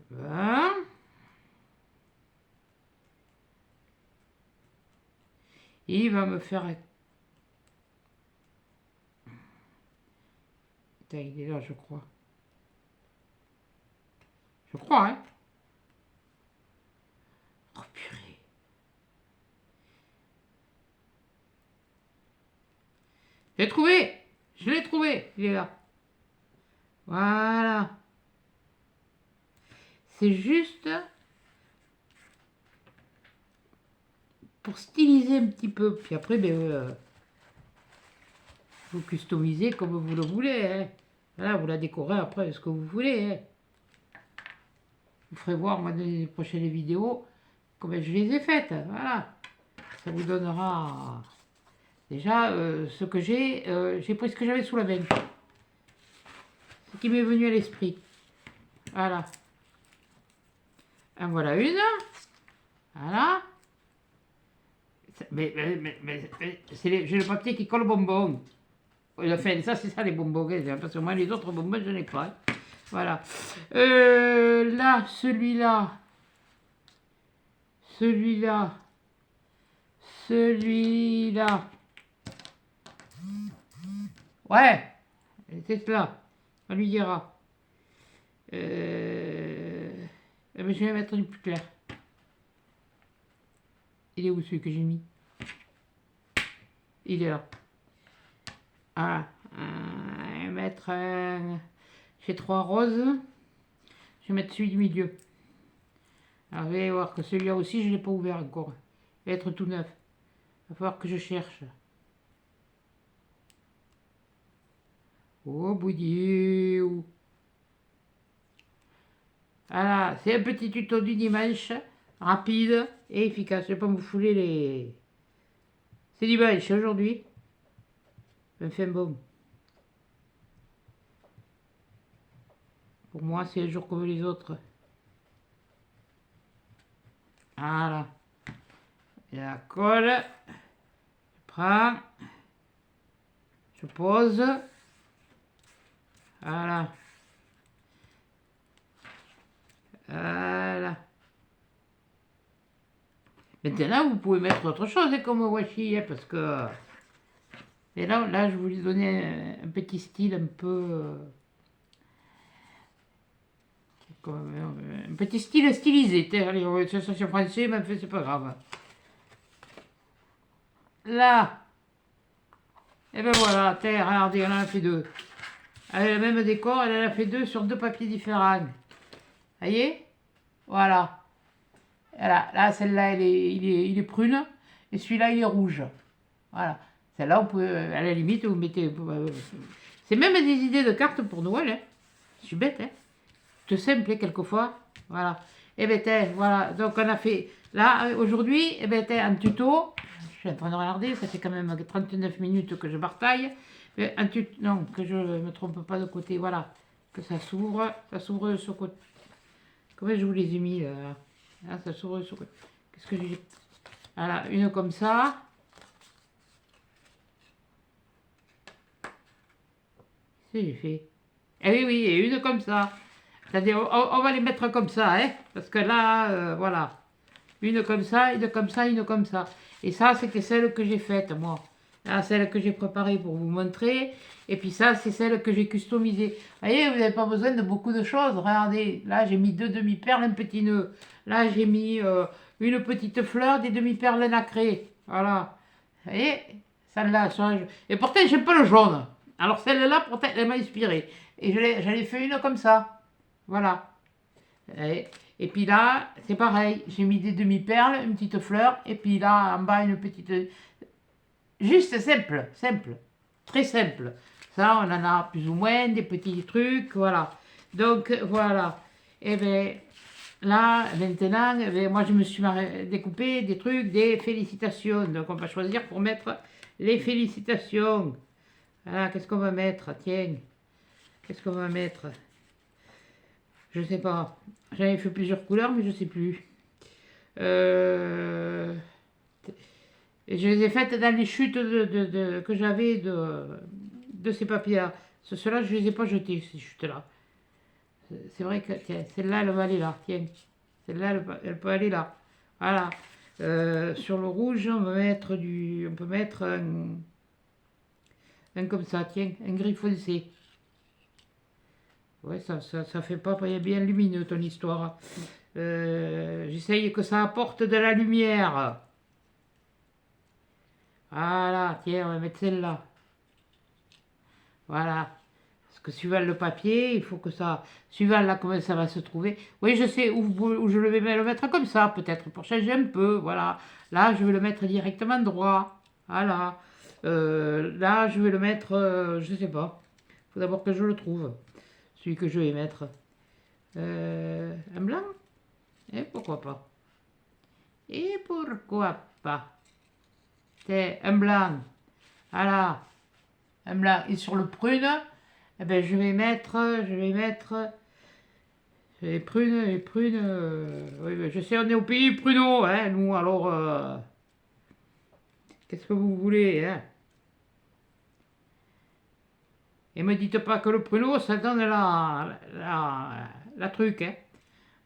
Voilà. Et il va me faire... Putain, il est là, je crois. Je crois, hein. Oh, purée. Je l'ai trouvé. Je l'ai trouvé. Il est là. Voilà. C'est juste pour styliser un petit peu. Puis après, ben, vous customisez comme vous le voulez. Hein. Voilà, vous la décorez après ce que vous voulez. Hein. Vous ferez voir moi dans les prochaines vidéos comment je les ai faites. Voilà. Ça vous donnera déjà ce que j'ai pris ce que j'avais sous la main. Ce qui m'est venu à l'esprit. Voilà. En voilà une. Voilà. Mais j'ai le papier qui colle au bonbon. Enfin, ça, c'est ça les bonbons. Parce que moi, les autres bonbons, je n'ai pas. Voilà. Là, celui-là. Celui-là. Celui-là. Ouais. C'est cela. On lui dira. Mais je vais mettre du plus clair. Il est où celui que j'ai mis? Il est là. Ah, je vais mettre j'ai 3 roses. Je vais mettre celui du milieu. Alors vous allez voir que celui-là aussi, je ne l'ai pas ouvert encore. Il va être tout neuf. Il va falloir que je cherche. Oh, boudiou. Voilà, c'est un petit tuto du dimanche. Rapide et efficace. Je ne vais pas me fouler les... C'est dimanche aujourd'hui. Enfin bon. Pour moi, c'est un jour comme les autres. Voilà. Et la colle. Je prends. Je pose. Voilà. Voilà. Maintenant, vous pouvez mettre autre chose comme washi, parce que... Et là, je voulais donner un petit style un peu... un petit style stylisé. Allez, c'est français, mais c'est pas grave. Là. Et ben voilà, terre, regardez, elle en a fait 2. Elle a le même décor, elle en a fait 2 sur 2 papiers différents. Voyez? Voilà. Là, celle-là, il est prune. Et celui-là, il est rouge. Voilà. Celle-là, on peut, à la limite, vous mettez... c'est même des idées de cartes pour Noël. Hein. Je suis bête, hein. Tout simple, hein, quelquefois. Voilà. Et bien, voilà. Donc, on a fait... Là, aujourd'hui, et bien, en tuto... Je suis en train de regarder, ça fait quand même 39 minutes que je bataille. Mais non, que je ne me trompe pas de côté. Voilà. Que ça s'ouvre. Ça s'ouvre de ce côté. Comment je vous les ai mis, là? Là, ça s'ouvre sur... Qu'est-ce que j'ai? Voilà, une comme ça. Qu'est-ce que j'ai fait? Eh oui, oui, et une comme ça. C'est-à-dire, on va les mettre comme ça, hein, parce que là, voilà. Une comme ça, une comme ça, une comme ça. Et ça, c'était celle que j'ai faite, moi. Là, celle que j'ai préparée pour vous montrer. Et puis ça, c'est celle que j'ai customisée. Vous voyez, vous n'avez pas besoin de beaucoup de choses. Regardez, là, j'ai mis 2 demi-perles, un petit nœud. Là, j'ai mis une petite fleur, des demi-perles nacrées. Voilà. Vous voyez, celle-là. Et pourtant, j'aime pas le jaune. Alors celle-là, pourtant, elle m'a inspirée. Et j'en ai fait une comme ça. Voilà. Et puis là, c'est pareil, j'ai mis des demi-perles, une petite fleur, et puis là, en bas, une petite... Juste simple, simple, très simple. Ça, on en a plus ou moins, des petits trucs, voilà. Donc, voilà. Et bien, là, maintenant, moi, je me suis découpé des trucs, des félicitations. Donc, on va choisir pour mettre les félicitations. Voilà, qu'est-ce qu'on va mettre? Tiens, qu'est-ce qu'on va mettre? Je sais pas. J'avais fait plusieurs couleurs, mais je sais plus. Et je les ai faites dans les chutes que j'avais de ces papiers-là. Ceux-là, je les ai pas jetés, ces chutes-là. C'est vrai que, tiens, celle-là, elle va aller là. Tiens, celle-là, elle peut aller là. Voilà. Sur le rouge, on peut mettre un comme ça, tiens, un gris foncé. Ouais, ça fait pas bien lumineux ton histoire. J'essaye que ça apporte de la lumière. Voilà, tiens, on va mettre celle-là. Voilà. Parce que suivant le papier, il faut que ça... Suivant là comment ça va se trouver. Oui, je sais où je vais le mettre comme ça, peut-être, pour changer un peu. Voilà. Là, je vais le mettre directement droit. Voilà. Là, je vais le mettre... je sais pas. Il faut d'abord que je le trouve. Celui que je vais mettre. Un blanc? Et pourquoi pas? Et pourquoi pas? C'est un blanc. Voilà. Un blanc. Et sur le prune, eh ben, je vais mettre les prunes. Oui, ben, je sais, on est au pays pruneau, hein, nous. Alors, qu'est-ce que vous voulez, hein? Et me dites pas que le pruneau, ça donne la truc, hein.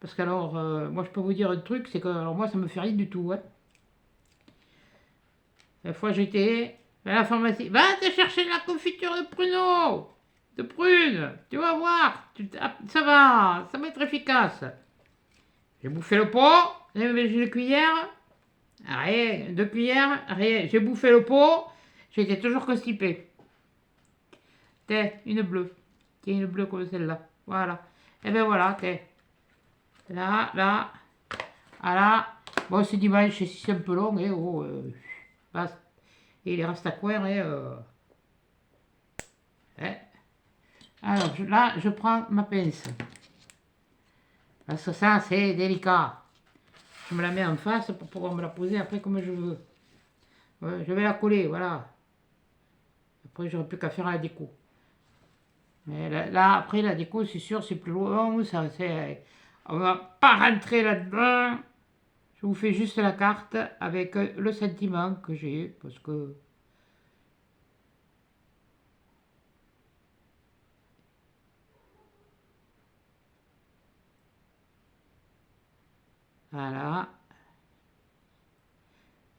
Parce qu'alors, moi, je peux vous dire un truc, c'est que alors, moi, ça me fait rien du tout, hein. La fois, j'étais à la pharmacie. Va te chercher de la confiture de pruneau, de prune. Tu vas voir. Ça va être efficace. J'ai bouffé le pot. J'ai une cuillère. Rien. 2 cuillères. Rien. J'ai bouffé le pot. J'étais toujours constipé. Tiens, une bleue. Tiens, une bleue comme celle-là. Voilà. Et ben voilà, tiens. Là. Voilà. Bon, c'est dimanche, c'est un peu long, hein. Oh, et il reste à coin, hein. Alors, là, je prends ma pince. Parce que ça, c'est délicat. Je me la mets en face pour pouvoir me la poser après comme je veux. Ouais, je vais la coller, voilà. Après, j'aurai plus qu'à faire la déco. Mais là, après, la déco, c'est sûr, c'est plus long. On va pas rentrer là-dedans. Je vous fais juste la carte avec le sentiment que j'ai. Parce que... Voilà.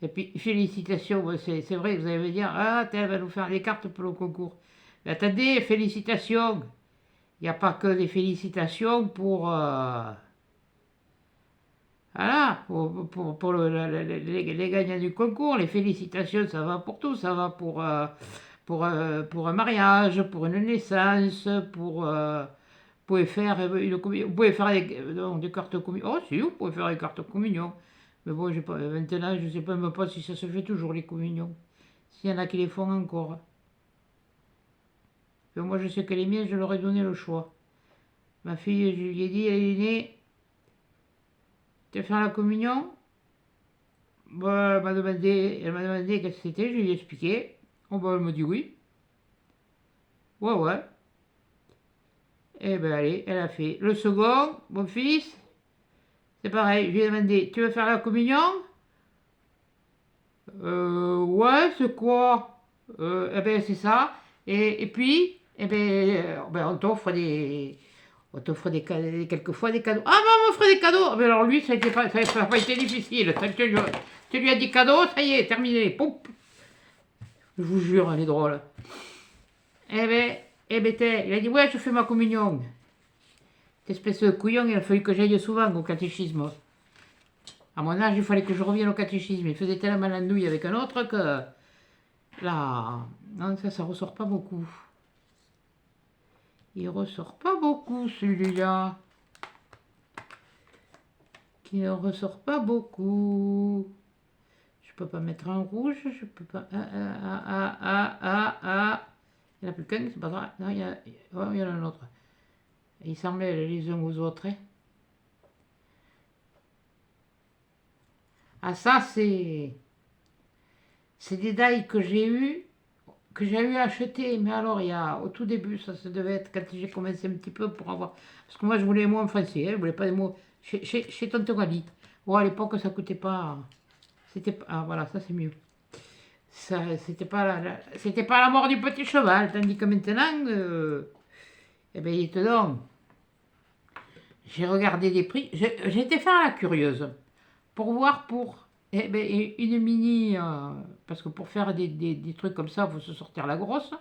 Et puis, félicitations, c'est vrai, vous allez me dire, ah, elle va nous faire des cartes pour le concours. Mais attendez, félicitations. Il n'y a pas que des félicitations pour... voilà, pour les gagnants du concours. Les félicitations, ça va pour tout. Ça va pour un mariage, pour une naissance, vous pouvez faire vous pouvez faire des cartes communion. Oh si, vous pouvez faire des cartes communion. Mais bon, maintenant, je ne sais même pas si ça se fait toujours, les communions. S'il y en a qui les font encore. Mais moi, je sais que les miens, je leur ai donné le choix. Ma fille, je lui ai dit, elle est née. Tu veux faire la communion? Bah, elle m'a demandé qu'est-ce que c'était, je lui ai expliqué. Oh, bah, elle m'a dit oui. Ouais. Eh ben, allez, elle a fait. Le second, mon fils, C'est pareil, je lui ai demandé, tu veux faire la communion? Ouais, c'est quoi? Eh ben, c'est ça. Et puis, eh ben, on t'offre quelquefois des cadeaux. Ah, ben, on m'offre des cadeaux! Mais alors lui, ça a pas été difficile. Tu lui as dit cadeau, ça y est, terminé. Pouf! Je vous jure, elle est drôle. Eh ben, il a dit, ouais, je fais ma communion. Cette espèce de couillon, il a fallu que j'aille souvent au catéchisme. À mon âge, il fallait que je revienne au catéchisme. Il faisait tellement la nouille avec un autre que... Là, non, ça ressort pas beaucoup. Il ressort pas beaucoup, celui-là. Qui ne ressort pas beaucoup. Je peux pas mettre un rouge, je peux pas... Il n'y en a plus qu'un, c'est pas grave. Non, il y en a un autre. Ils s'en mêlent les uns aux autres. Hein. Ah, ça, c'est des dailles que j'ai eu acheter. Mais alors, au tout début, ça devait être quand j'ai commencé un petit peu pour avoir. Parce que moi, je voulais les mots en français, hein, je voulais pas les mots. Chez Tonton Ali. Oh, à l'époque, ça coûtait pas. Ah, voilà, ça c'est mieux. C'était pas la mort du petit cheval, tandis que maintenant, eh ben, il te donne. J'ai regardé des prix. J'ai été faire la curieuse pour voir eh ben, une mini. Parce que pour faire des trucs comme ça, il faut se sortir la grosse.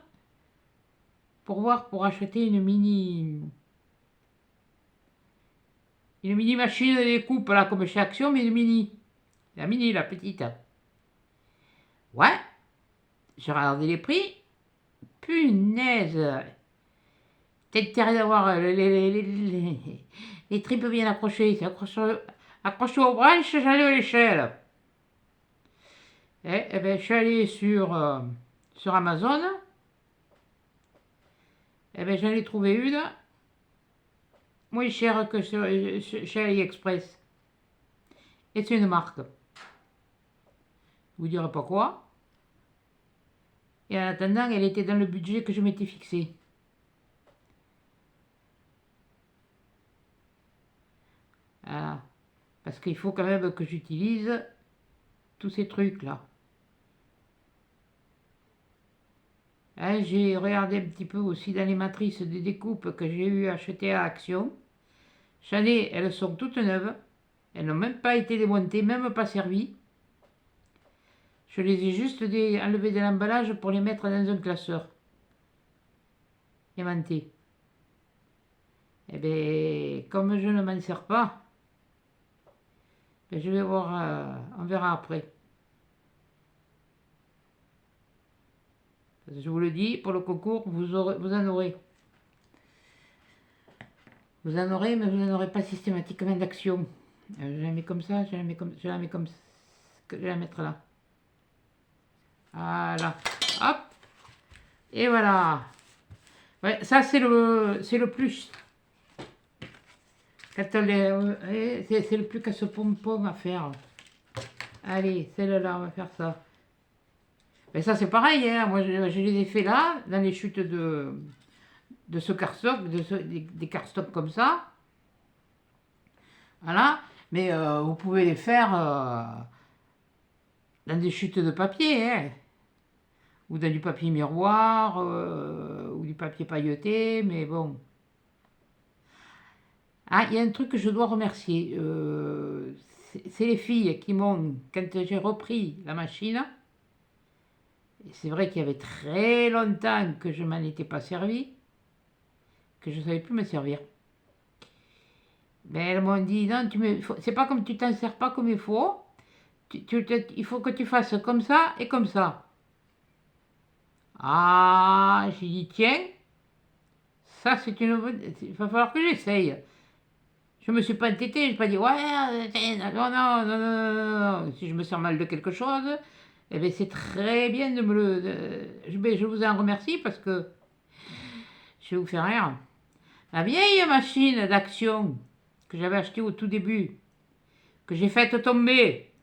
Pour acheter une mini machine de découpe, là, comme chez Action, mais une mini. La mini, la petite. Ouais, j'ai regardé les prix. Punaise! T'as intérêt d'avoir les tripes bien accrochées. Accroché aux branches, j'allais à l'échelle. Eh ben, je suis allé sur Amazon. Eh ben, j'en ai trouvé une moins chère que chez AliExpress. Et c'est une marque. Je vous dirai pas quoi. Et en attendant, elle était dans le budget que je m'étais fixé. Voilà. Parce qu'il faut quand même que j'utilise tous ces trucs-là. Hein, j'ai regardé un petit peu aussi dans les matrices de découpe que j'ai eu achetées à Action. Elles sont toutes neuves. Elles n'ont même pas été démontées, même pas servies. Je les ai juste enlevées de l'emballage pour les mettre dans un classeur aimanté. Eh bien, comme je ne m'en sers pas, ben je vais voir, on verra après. Parce que je vous le dis, pour le concours, vous en aurez. Vous en aurez, mais vous n'en aurez pas systématiquement d'action. Je la mets comme ça, je la vais la mettre là. Voilà. Hop. Et voilà. Ouais, ça c'est le plus. C'est le plus qu'à ce pompon à faire. Allez, celle-là, on va faire ça. Mais ça c'est pareil, hein. Moi je les ai fait là, dans les chutes de ce cardstock, des cardstocks comme ça. Voilà. Mais vous pouvez les faire dans des chutes de papier, hein. Ou dans du papier miroir, ou du papier pailleté, mais bon. Ah, il y a un truc que je dois remercier. C'est les filles qui m'ont, quand j'ai repris la machine, c'est vrai qu'il y avait très longtemps que je m'en étais pas servi, que je ne savais plus me servir. Mais elles m'ont dit, non, c'est pas comme tu t'en sers pas comme il faut, il faut que tu fasses comme ça et comme ça. Ah, j'ai dit, tiens, ça c'est une bonne... Il va falloir que j'essaye. Je me suis pas entêtée, je n'ai pas dit, ouais, non, non, non, non, non, si je me sers mal de quelque chose, eh bien c'est très bien de me je vous en remercie parce que je vais vous faire rire. La vieille machine d'Action que j'avais achetée au tout début, que j'ai faite tomber,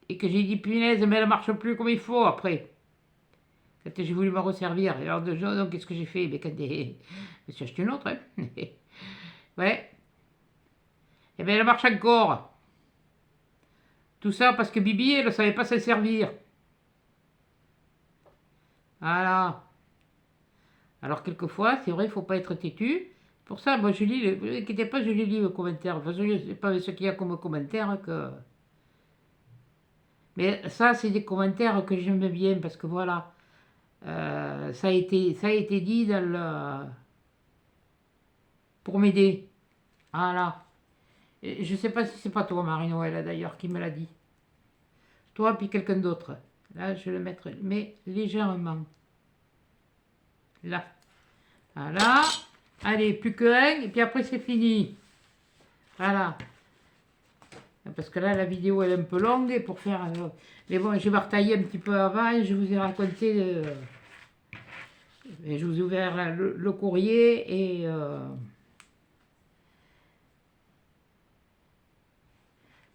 et que j'ai dit, punaise, mais elle ne marche plus comme il faut après. Quand j'ai voulu me resservir, alors donc qu'est-ce que j'ai fait? Je me suis acheté une autre. Hein. Ouais. Eh bien, elle marche encore. Tout ça parce que Bibi, elle ne savait pas s'en servir. Voilà. Alors, quelquefois, c'est vrai, il ne faut pas être têtu. Pour ça, moi, je lis, ne vous inquiétez pas, je les lis les commentaires. De toute façon, je sais pas ce qu'il y a comme commentaires que... Mais ça, c'est des commentaires que j'aime bien parce que voilà, ça a été dit dans le... pour m'aider. Voilà. Et je sais pas si c'est pas toi, Marie-Noël, d'ailleurs, qui me l'a dit. Toi, puis quelqu'un d'autre. Là, je vais le mettre, mais légèrement. Là. Voilà. Allez, plus qu'un, et puis après, c'est fini. Voilà. Parce que là, la vidéo, elle est un peu longue, et pour faire... mais bon, j'ai bataillé un petit peu avant, et je vous ai raconté... et je vous ai ouvert là, le courrier, et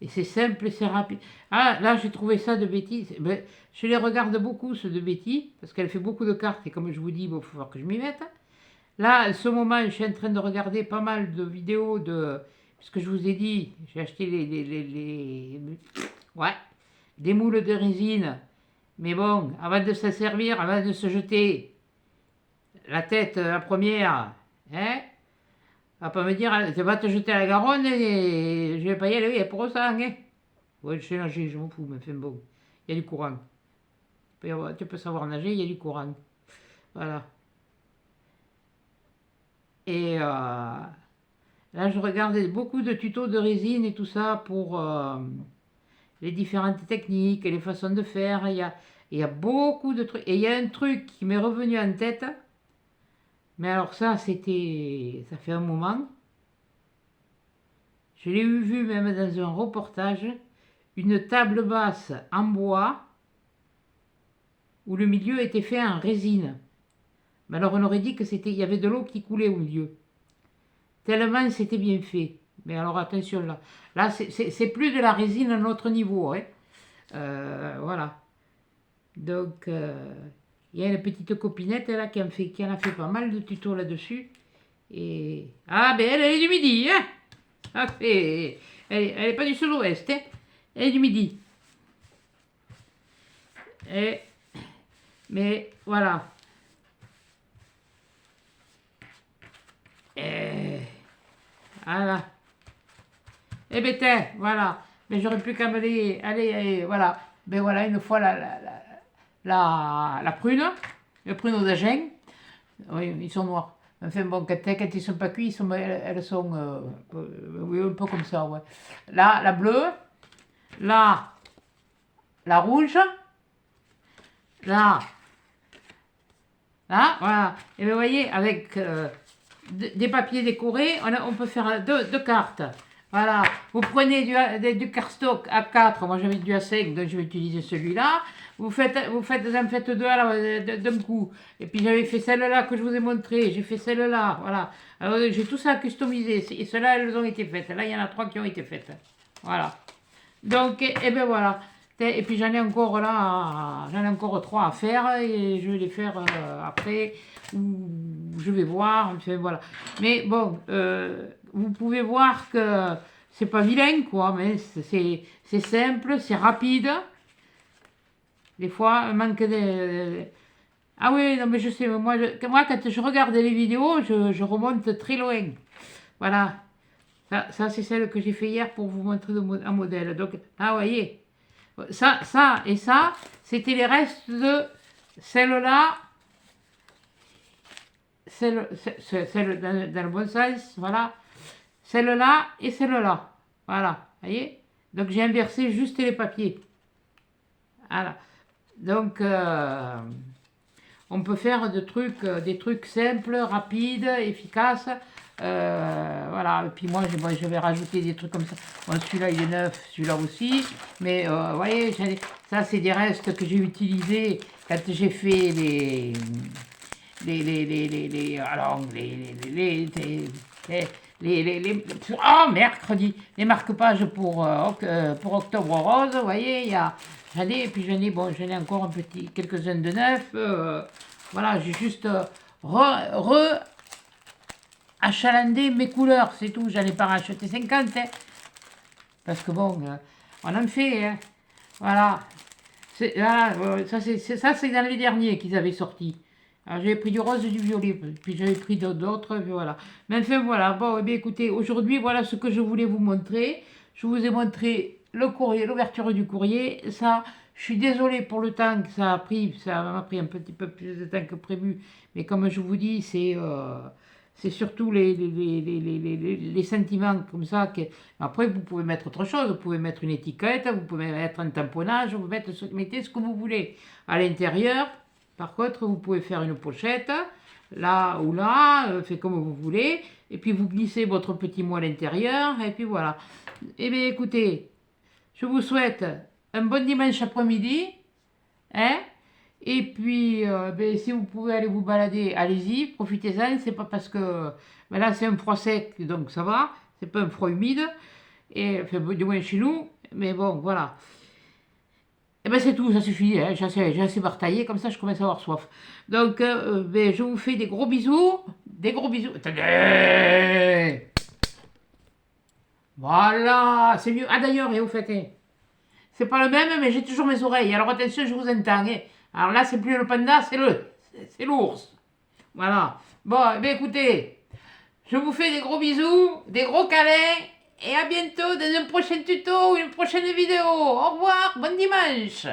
c'est simple et c'est rapide. Ah, là, j'ai trouvé ça de Betty. Ben, je les regarde beaucoup, ceux de Betty, parce qu'elle fait beaucoup de cartes, et comme je vous dis, il faut falloir que je m'y mette. Là, à ce moment, je suis en train de regarder pas mal de vidéos de... Parce que je vous ai dit, j'ai acheté ouais, des moules de résine. Mais bon, avant de s'en servir, avant de se jeter la tête, la première, hein, on va pas me dire, tu vas te jeter à la Garonne et je vais pas y aller pour ça, hein. Ouais, je sais nager, je m'en fous, mais enfin bon, il y a du courant. Tu peux savoir nager, il y a du courant. Voilà. Et là, je regardais beaucoup de tutos de résine et tout ça pour les différentes techniques et les façons de faire. Il y a beaucoup de trucs. Et il y a un truc qui m'est revenu en tête. Mais alors ça, ça fait un moment. Je l'ai vu même dans un reportage. Une table basse en bois où le milieu était fait en résine. Mais alors on aurait dit que il y avait de l'eau qui coulait au milieu. Tellement c'était bien fait. Mais alors attention là. Là, c'est plus de la résine à notre niveau, hein. Voilà. Donc, il y a une petite copinette là qui en a fait pas mal de tutos là-dessus. Et... Ah, ben elle est du midi, hein. Ah, elle est pas du sud-ouest, hein. Elle est du midi. Mais voilà. Voilà. Eh ben tiens, voilà. Mais j'aurais plus qu'à me aller, allez, voilà. Ben voilà, une fois la prune, le prune aux agen. Oui, ils sont noirs. Enfin bon, quand ils sont pas cuits, elles sont oui, un peu comme ça, ouais. Là, la bleue, là, la rouge, là, voilà. Et vous voyez, avec des papiers décorés, on peut faire deux cartes. Voilà, vous prenez du cardstock A4, moi j'avais du A5, donc je vais utiliser celui-là. Vous en faites deux d'un coup. Et puis j'avais fait celle-là que je vous ai montré, j'ai fait celle-là, voilà. Alors j'ai tout ça customisé, et celles-là elles ont été faites. Là il y en a 3 qui ont été faites. Voilà. Donc, et ben voilà. Et puis j'en ai encore là, j'en ai encore 3 à faire, et je vais les faire après, ou je vais voir, enfin, voilà. Mais bon, vous pouvez voir que c'est pas vilain, quoi, mais c'est simple, c'est rapide. Des fois, il manque de... Ah oui, non, mais je sais, moi quand je regarde les vidéos, je remonte très loin. Voilà. Ça c'est celle que j'ai fait hier pour vous montrer un modèle. Donc, ah, vous voyez, ça et ça, c'était les restes de celle-là, celle dans le bon sens, voilà. Celle-là et celle-là. Voilà, vous voyez. Donc, j'ai inversé juste les papiers. Voilà. Donc, on peut faire des trucs simples, rapides, efficaces. Voilà, et puis moi je vais rajouter des trucs comme ça. Bon, celui-là il est neuf, celui-là aussi. Mais vous voyez, ça c'est des restes que j'ai utilisés quand j'ai fait oh mercredi, les marque-pages pour Octobre Rose, vous voyez, j'en ai encore quelques-uns de neufs. Voilà, j'ai juste achalandé mes couleurs, c'est tout, j'en ai pas racheté 50, hein. Parce que bon, on en fait, hein. Voilà. Voilà, ça, c'est dans les derniers qu'ils avaient sorti. Alors, j'avais pris du rose et du violet, puis j'avais pris d'autres, puis voilà. Mais enfin, voilà. Bon, eh bien, écoutez, aujourd'hui, voilà ce que je voulais vous montrer. Je vous ai montré le courrier, l'ouverture du courrier. Ça, je suis désolée pour le temps que ça a pris. Ça m'a pris un petit peu plus de temps que prévu. Mais comme je vous dis, c'est surtout les sentiments comme ça. Après, vous pouvez mettre autre chose. Vous pouvez mettre une étiquette, vous pouvez mettre un tamponnage, vous mettez ce que vous voulez. À l'intérieur, par contre, vous pouvez faire une pochette, là ou là, fait comme vous voulez. Et puis, vous glissez votre petit mot à l'intérieur. Et puis voilà. Eh bien, écoutez, je vous souhaite un bon dimanche après-midi. Hein? Et puis, ben, si vous pouvez aller vous balader, allez-y, profitez-en. C'est pas parce que ben là, c'est un froid sec, donc ça va. C'est pas un froid humide. Et, enfin, du moins chez nous. Mais bon, voilà. Et ben, c'est tout, ça suffit. Hein. J'ai assez bataillé, comme ça, je commence à avoir soif. Donc, ben, je vous fais des gros bisous. Des gros bisous. Attendez! Voilà, c'est mieux. Ah, d'ailleurs, et au fait, hein, c'est pas le même, mais j'ai toujours mes oreilles. Alors attention, je vous entends. Hein. Alors là, c'est plus le panda, c'est l'ours. Voilà. Bon, eh bien, écoutez, je vous fais des gros bisous, des gros câlins, et à bientôt dans un prochain tuto ou une prochaine vidéo. Au revoir, bon dimanche.